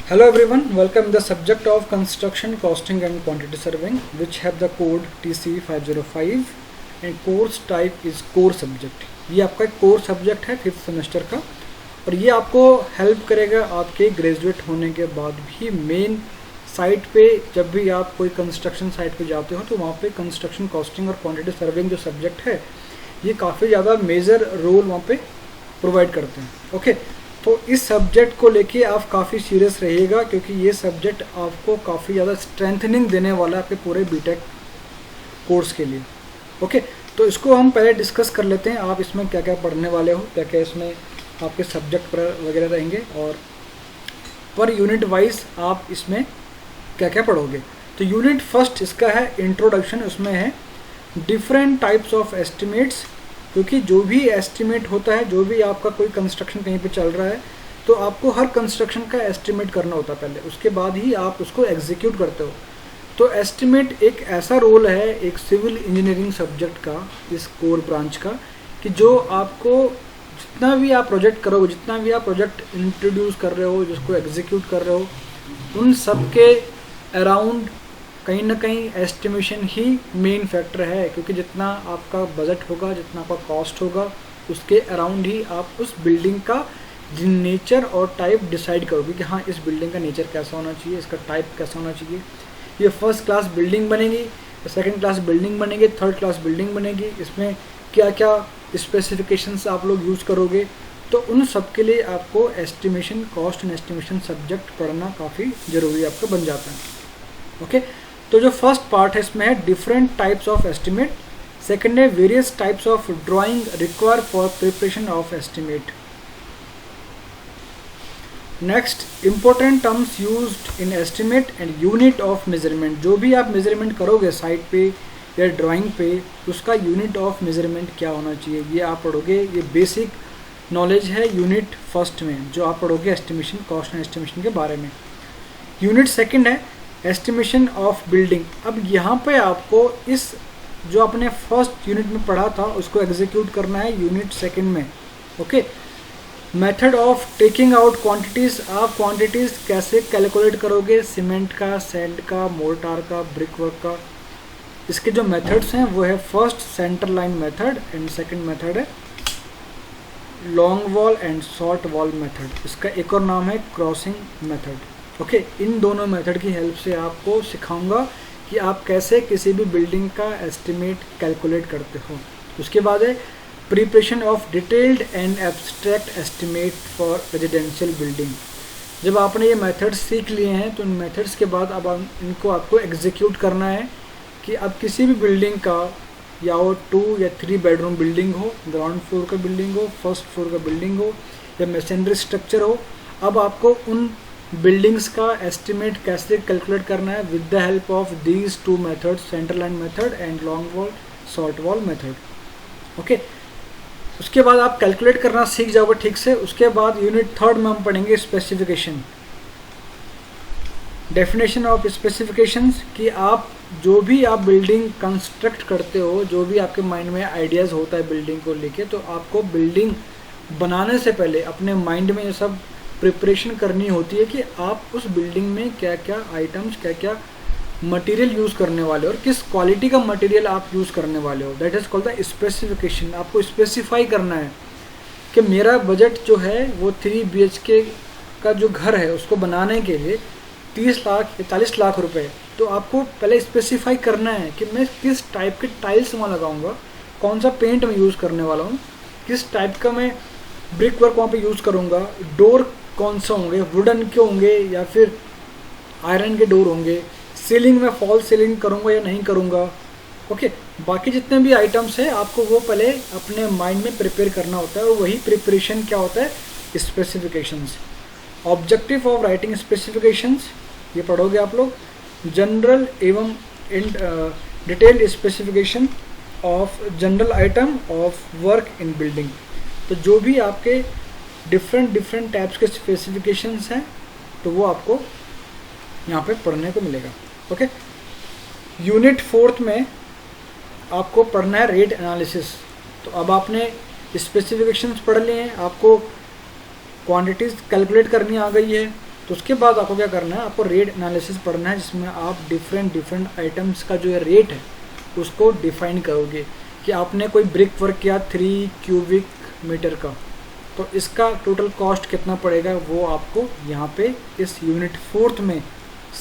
Hello everyone, welcome the subject of construction costing and quantity surveying which have the code TC505 and course type is core subject। ये आपका एक core subject है 5th semester का और ये आपको help करेगा आपके ग्रेजुएट होने के बाद भी मेन साइट पे। जब भी आप कोई कंस्ट्रक्शन साइट पे जाते हो तो वहाँ पे कंस्ट्रक्शन कॉस्टिंग और क्वांटिटी सर्विंग जो सब्जेक्ट है ये काफ़ी ज़्यादा मेजर रोल वहाँ पे प्रोवाइड करते हैं। ओके, तो इस सब्जेक्ट को लेके आप काफ़ी सीरियस रहिएगा क्योंकि ये सब्जेक्ट आपको काफ़ी ज़्यादा स्ट्रेंथनिंग देने वाला है आपके पूरे बीटेक कोर्स के लिए। ओके, तो इसको हम पहले डिस्कस कर लेते हैं। आप इसमें क्या क्या पढ़ने वाले हो, क्या क्या इसमें आपके सब्जेक्ट वगैरह रहेंगे और पर यूनिट वाइज आप इसमें क्या क्या पढ़ोगे। तो यूनिट फर्स्ट इसका है इंट्रोडक्शन, उसमें है डिफरेंट टाइप्स ऑफ एस्टिमेट्स। क्योंकि जो भी एस्टिमेट होता है, जो भी आपका कोई कंस्ट्रक्शन कहीं पे चल रहा है तो आपको हर कंस्ट्रक्शन का एस्टिमेट करना होता है पहले, उसके बाद ही आप उसको एग्जीक्यूट करते हो। तो एस्टिमेट एक ऐसा रोल है एक सिविल इंजीनियरिंग सब्जेक्ट का, इस कोर ब्रांच का, कि जो आपको जितना भी आप प्रोजेक्ट करोगे, जितना भी आप प्रोजेक्ट इंट्रोड्यूस कर रहे हो, जिसको एग्जीक्यूट कर रहे हो, उन सब के अराउंड कहीं ना कहीं एस्टिमेशन ही मेन फैक्टर है। क्योंकि जितना आपका बजट होगा, जितना आपका कॉस्ट होगा, उसके अराउंड ही आप उस बिल्डिंग का नेचर और टाइप डिसाइड करोगे कि हाँ इस बिल्डिंग का नेचर कैसा होना चाहिए, इसका टाइप कैसा होना चाहिए। ये फर्स्ट क्लास बिल्डिंग बनेगी, सेकंड क्लास बिल्डिंग बनेगी, थर्ड क्लास बिल्डिंग बनेगी, इसमें क्या क्या स्पेसिफिकेशंस आप लोग यूज़ करोगे। तो उन सब के लिए आपको estimation, cost and estimation subject पढ़ना काफ़ी ज़रूरी आपका बन जाता है। ओके, तो जो फर्स्ट पार्ट है इसमें है different types of estimate, second है various types of drawing require for preparation of estimate. Next, important terms used in estimate and unit of measurement. जो भी आप मेजरमेंट करोगे साइट पे या ड्राइंग पे, उसका यूनिट ऑफ मेजरमेंट क्या होना चाहिए ये आप पढ़ोगे। ये बेसिक नॉलेज है यूनिट फर्स्ट में जो आप पढ़ोगे एस्टिमेशन, कॉस्ट एंड एस्टिमेशन के बारे में। यूनिट सेकंड है एस्टिमेशन ऑफ बिल्डिंग। अब यहाँ पे आपको इस जो आपने फर्स्ट यूनिट में पढ़ा था उसको एग्जीक्यूट करना है यूनिट सेकंड में। Okay, method of taking out quantities. आप क्वांटिटीज़ कैसे कैलकुलेट करोगे, सीमेंट का, सैंड का, मोर्टार का, ब्रिक वर्क का। इसके जो मेथड्स हैं वो है first centre line method and second method है long wall and short wall method. इसका एक और नाम है क्रॉसिंग मेथड। ओके, इन दोनों मेथड की हेल्प से आपको सिखाऊंगा कि आप कैसे किसी भी बिल्डिंग का एस्टिमेट कैलकुलेट करते हो। उसके बाद है preparation of detailed and abstract estimate for residential building. जब आपने ये मेथड्स सीख लिए हैं तो इन मेथड्स के बाद अब इनको आपको एग्जीक्यूट करना है कि अब किसी भी बिल्डिंग का, या वो 2 या 3 बेडरूम बिल्डिंग हो, ग्राउंड फ्लोर का बिल्डिंग हो, फर्स्ट फ्लोर का बिल्डिंग हो, या मैसनरी स्ट्रक्चर हो, अब आपको उन बिल्डिंग्स का एस्टिमेट कैसे कैलकुलेट करना है with the help of these 2 methods, centre line method and long wall short wall method. Okay, उसके बाद आप कैलकुलेट करना सीख जाओगे ठीक से। उसके बाद यूनिट थर्ड में हम पढ़ेंगे स्पेसिफिकेशन, डेफिनेशन ऑफ स्पेसिफिकेशंस। कि आप जो भी आप बिल्डिंग कंस्ट्रक्ट करते हो, जो भी आपके माइंड में आइडियाज़ होता है बिल्डिंग को लेके, तो आपको बिल्डिंग बनाने से पहले अपने माइंड में ये सब प्रिपरेशन करनी होती है कि आप उस बिल्डिंग में क्या क्या आइटम्स, क्या क्या मटेरियल यूज़ करने वाले हो और किस क्वालिटी का मटेरियल आप यूज़ करने वाले हो। That is called the specification. आपको स्पेसिफाई करना है कि मेरा बजट जो है वो 3 BHK का जो घर है उसको बनाने के लिए 30 लाख 40 लाख रुपए। तो आपको पहले स्पेसिफाई करना है कि मैं किस टाइप के टाइल्स वहाँ लगाऊंगा, कौन सा पेंट मैं यूज़ करने वाला हूँ, किस टाइप का मैं ब्रिक वर्क वहाँ पे यूज़ करूँगा, डोर कौन से होंगे, वुडन के होंगे या फिर आयरन के डोर होंगे, सीलिंग में फॉल सीलिंग करूँगा या नहीं करूँगा। ओके, बाकी जितने भी आइटम्स हैं आपको वो पहले अपने माइंड में प्रिपेयर करना होता है और वही प्रिपरेशन क्या होता है, specifications. Objective of writing specifications ये पढ़ोगे आप लोग। जनरल एवं detailed specification of general item of work in building. तो जो भी आपके डिफरेंट टाइप्स के स्पेसिफिकेशंस हैं तो वो आपको यहाँ पे पढ़ने को मिलेगा। ओके, यूनिट फोर्थ में आपको पढ़ना है रेट एनालिसिस। तो अब आपने स्पेसिफिकेशंस पढ़ लिए हैं, आपको क्वांटिटीज़ कैलकुलेट करनी आ गई है, तो उसके बाद आपको क्या करना है, आपको रेट एनालिसिस पढ़ना है, जिसमें आप डिफरेंट आइटम्स का जो रेट है उसको डिफाइन करोगे कि आपने कोई ब्रिक वर्क किया 3 क्यूबिक मीटर का, तो इसका टोटल कॉस्ट कितना पड़ेगा वो आपको यहाँ पे इस यूनिट 4th में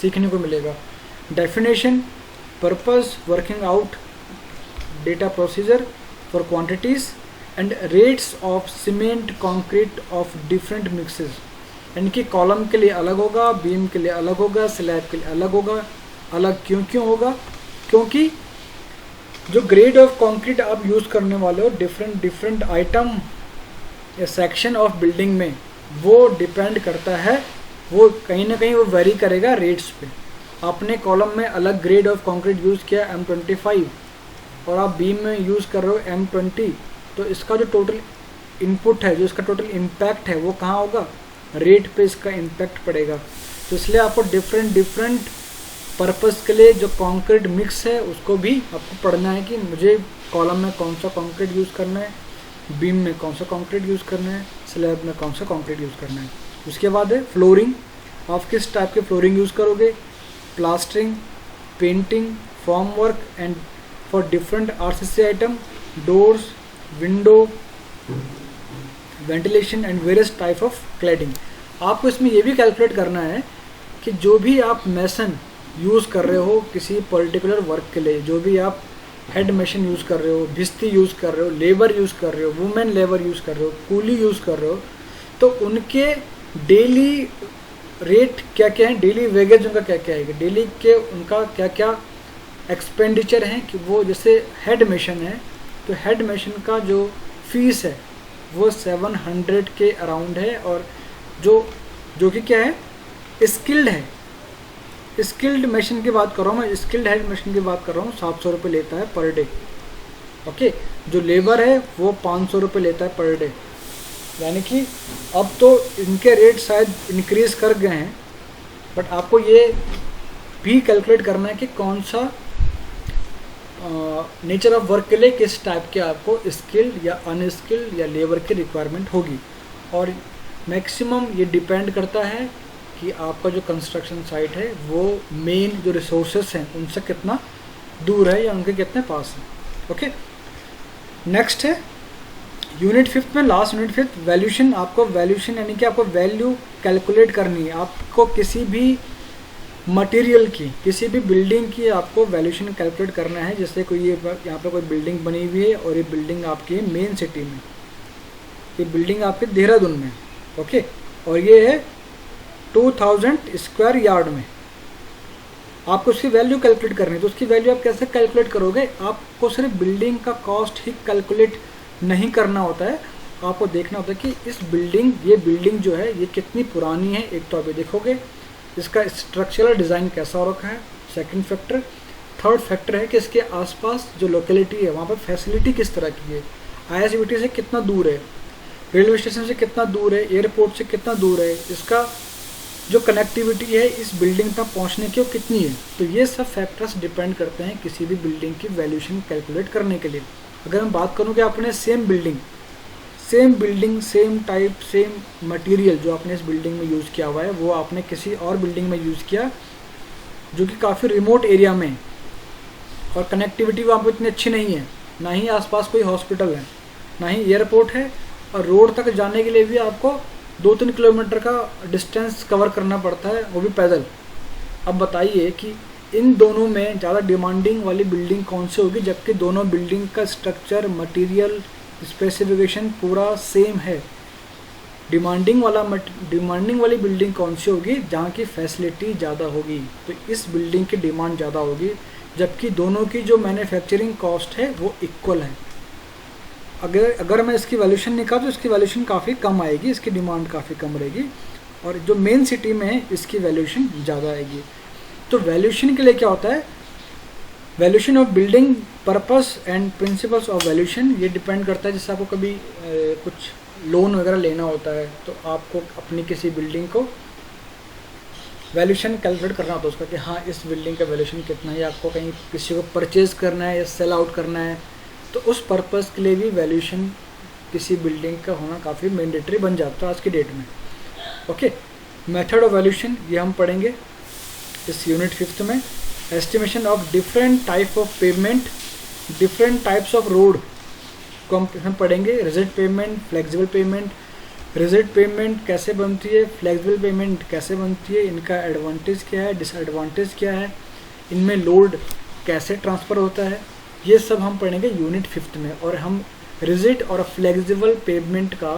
सीखने को मिलेगा। Definition, purpose, working out data procedure for quantities and rates of cement concrete of different mixes, यानी कि कॉलम के लिए अलग होगा, बीम के लिए अलग होगा, स्लैब के लिए अलग होगा। अलग क्यों होगा? क्योंकि जो ग्रेड ऑफ कंक्रीट आप यूज़ करने वाले हो डिफरेंट आइटम या सेक्शन ऑफ बिल्डिंग में, वो डिपेंड करता है, वो कहीं ना कहीं वो वेरी करेगा रेट्स पे। आपने कॉलम में अलग ग्रेड ऑफ कंक्रीट यूज़ किया M25 और आप बीम में यूज़ कर रहे हो M20, तो इसका जो टोटल इनपुट है, जो इसका टोटल इम्पैक्ट है वो कहाँ होगा? रेट पे इसका इम्पैक्ट पड़ेगा। तो इसलिए आपको डिफरेंट पर्पस के लिए जो कंक्रीट मिक्स है उसको भी आपको पढ़ना है कि मुझे कॉलम में कौन सा कंक्रीट यूज़ करना है, बीम में कौन सा कंक्रीट यूज़ करना है, स्लैब में कौन सा कंक्रीट यूज़ करना है। उसके बाद है फ्लोरिंग, आप किस टाइप के फ्लोरिंग यूज़ करोगे, plastering, painting, form work and for different RCC item, doors, window, ventilation and various type of cladding. आपको इसमें ये भी कैलकुलेट करना है कि जो भी आप मेसन यूज़ कर रहे हो किसी पर्टिकुलर वर्क के लिए, जो भी आप हेड मशीन यूज़ कर रहे हो, भिस्ती यूज़ कर रहे हो, लेबर यूज़ कर रहे हो, वुमेन लेबर यूज़ कर रहे हो, कूली यूज़ कर रहे हो, तो उनके डेली रेट क्या क्या है, डेली वेजेज उनका क्या क्या है, डेली के उनका क्या क्या एक्सपेंडिचर है। कि वो जैसे हेड मशीन है तो हेड मशीन का जो फीस है वो 700 के अराउंड है, और जो कि क्या है, स्किल्ड है, स्किल्ड मशीन की बात कर रहा हूँ मैं, स्किल्ड हेड मशीन की बात कर रहा हूँ, 700 रुपये लेता है पर डे। ओके, जो लेबर है वो 500 रुपये लेता है पर डे। यानी कि अब तो इनके रेट शायद इंक्रीज कर गए हैं, बट आपको ये भी कैलकुलेट करना है कि कौन सा नेचर ऑफ वर्क के लिए किस टाइप के आपको स्किल्ड या अनस्किल्ड या लेबर की रिक्वायरमेंट होगी। और मैक्सिमम ये डिपेंड करता है कि आपका जो कंस्ट्रक्शन साइट है वो मेन जो रिसोर्सेस हैं उनसे कितना दूर है या उनके कितने पास है। ओके, नेक्स्ट है यूनिट 5th में, लास्ट यूनिट 5th, वैल्यूशन। आपको वैल्यूशन यानी कि आपको वैल्यू कैलकुलेट करनी है। आपको किसी भी मटेरियल की, किसी भी बिल्डिंग की आपको वैल्यूशन कैलकुलेट करना है। जैसे कोई ये यहाँ पे कोई बिल्डिंग बनी हुई है और ये बिल्डिंग आपकी है मेन सिटी में, ये बिल्डिंग आपके देहरादून में, ओके, और ये है 2000 स्क्वायर यार्ड में। आपको उसकी वैल्यू कैलकुलेट करनी है, तो उसकी वैल्यू आप कैसे कैलकुलेट करोगे? आपको सिर्फ बिल्डिंग का कॉस्ट ही कैलकुलेट नहीं करना होता है, आपको देखना होता है कि ये बिल्डिंग जो है ये कितनी पुरानी है। एक तो आप ये देखोगे इसका स्ट्रक्चरल डिज़ाइन कैसा हो रखा है, सेकंड फैक्टर। थर्ड फैक्टर है कि इसके आसपास जो लोकेलिटी है वहाँ पर फैसिलिटी किस तरह की है, ISBT से कितना दूर है, रेलवे स्टेशन से कितना दूर है, एयरपोर्ट से कितना दूर है, इसका जो कनेक्टिविटी है इस बिल्डिंग तक पहुँचने की वो कितनी है। तो ये सब फैक्टर्स डिपेंड करते हैं किसी भी बिल्डिंग की वैल्यूशन कैलकुलेट करने के लिए। अगर मैं बात करूँ कि आपने same building, same type, same material जो आपने इस बिल्डिंग में यूज़ किया हुआ है वो आपने किसी और बिल्डिंग में यूज़ किया जो कि काफ़ी रिमोट एरिया में, और कनेक्टिविटी वहाँ पर इतनी अच्छी नहीं है, ना ही आसपास कोई हॉस्पिटल है, ना ही एयरपोर्ट है, और रोड तक जाने के लिए भी आपको 2-3 किलोमीटर का डिस्टेंस कवर करना पड़ता है, वो भी पैदल। अब बताइए कि इन दोनों में ज़्यादा डिमांडिंग वाली बिल्डिंग कौन सी होगी, जबकि दोनों बिल्डिंग का स्ट्रक्चर, मटेरियल, स्पेसिफिकेशन पूरा सेम है। डिमांडिंग वाली बिल्डिंग कौन सी होगी? जहाँ की फैसिलिटी ज़्यादा होगी, तो इस बिल्डिंग की डिमांड ज़्यादा होगी, जबकि दोनों की जो मैन्युफैक्चरिंग कॉस्ट है वो इक्वल है। अगर मैं इसकी वैल्यूशन निकाल तो इसकी वैल्यूशन काफ़ी कम आएगी, इसकी डिमांड काफ़ी कम रहेगी, और जो मेन सिटी में है इसकी वैल्यूशन ज़्यादा आएगी। तो वैल्यूशन के लिए क्या होता है? Valuation of building, purpose and principles of valuation, ये डिपेंड करता है। जैसे आपको कभी कुछ लोन वगैरह लेना होता है तो आपको अपनी किसी बिल्डिंग को वैल्यूशन कैलकुलेट करना होता है उसका, कि हाँ इस बिल्डिंग का वैल्यूशन कितना है, या आपको कहीं किसी को परचेज़ करना है या सेल आउट करना है, तो उस पर्पस के लिए भी वैल्यूशन किसी बिल्डिंग का होना काफ़ी मैंडेटरी बन जाता है आज की डेट में। ओके, मेथड ऑफ वैल्यूशन ये हम पढ़ेंगे इस यूनिट 5th में। Estimation of different type of payment, different types of road को हम पढ़ेंगे। Rigid payment, flexible pavement, rigid payment कैसे बनती है, फ्लेक्सिबल पेमेंट कैसे बनती है, इनका एडवांटेज क्या है, डिसएडवांटेज क्या है, इनमें लोड कैसे ट्रांसफ़र होता है, ये सब हम पढ़ेंगे यूनिट 5th में। और हम रिजिड और फ्लेक्सिबल पेमेंट का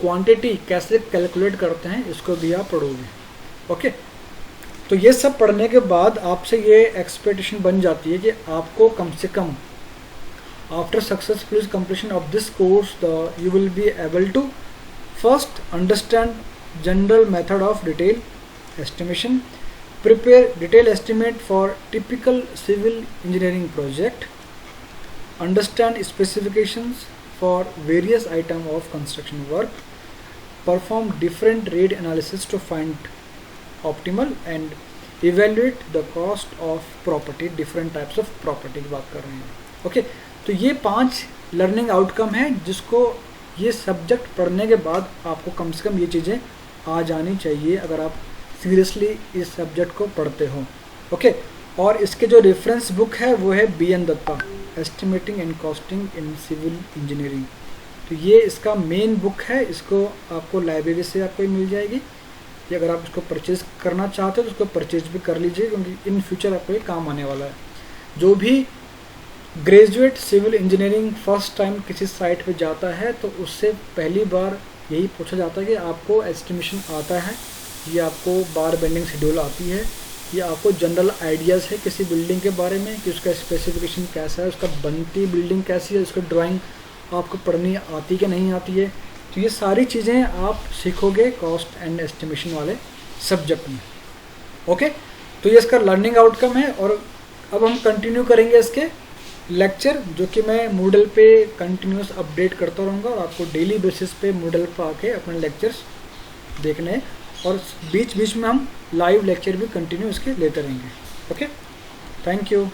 क्वांटिटी कैसे कैलकुलेट करते हैं इसको भी आप पढ़ोगे। ओके, तो ये सब पढ़ने के बाद आपसे ये एक्सपेक्टेशन बन जाती है कि आपको कम से come after successful completion of this course you will be able to first understand general method of detail estimation, prepare detail estimate for typical civil engineering project, understand specifications for various item of construction work, perform different rate analysis to find optimal and evaluate the cost of property, different types of property की बात कर रहे हैं। Okay, तो ये 5 learning outcome है जिसको ये सब्जेक्ट पढ़ने के बाद आपको कम से कम ये चीज़ें आ जानी चाहिए अगर आप सीरियसली इस सब्जेक्ट को पढ़ते हो। ओके, और इसके जो रेफरेंस बुक है वो है BN Datta, estimating and costing in civil engineering. तो ये इसका मेन बुक है, इसको आपको लाइब्रेरी से आपको मिल जाएगी, या अगर आप इसको परचेज़ करना चाहते हो तो उसको परचेज़ भी कर लीजिए क्योंकि इन फ्यूचर आपको ये काम आने वाला है। जो भी graduate civil engineering first time किसी साइट पे जाता है तो उससे पहली बार यही पूछा जाता है कि आपको एस्टिमेशन आता है, ये आपको बार बेंडिंग शेड्यूल आती है, ये आपको जनरल आइडियाज़ है किसी बिल्डिंग के बारे में कि उसका स्पेसिफिकेशन कैसा है, उसका बनती बिल्डिंग कैसी है, उसका ड्राइंग आपको पढ़नी आती कि नहीं आती है। तो ये सारी चीज़ें आप सीखोगे कॉस्ट एंड एस्टिमेशन वाले सब्जेक्ट में। ओके, तो ये इसका लर्निंग आउटकम है। और अब हम कंटिन्यू करेंगे इसके लेक्चर, जो कि मैं मूडल पे कंटिन्यूस अपडेट करता रहूँगा और आपको डेली बेसिस पे मूडल पर आके अपने लेक्चर्स देखने हैं, और बीच बीच में हम लाइव लेक्चर भी कंटिन्यू इसके लेते रहेंगे। Okay, thank you.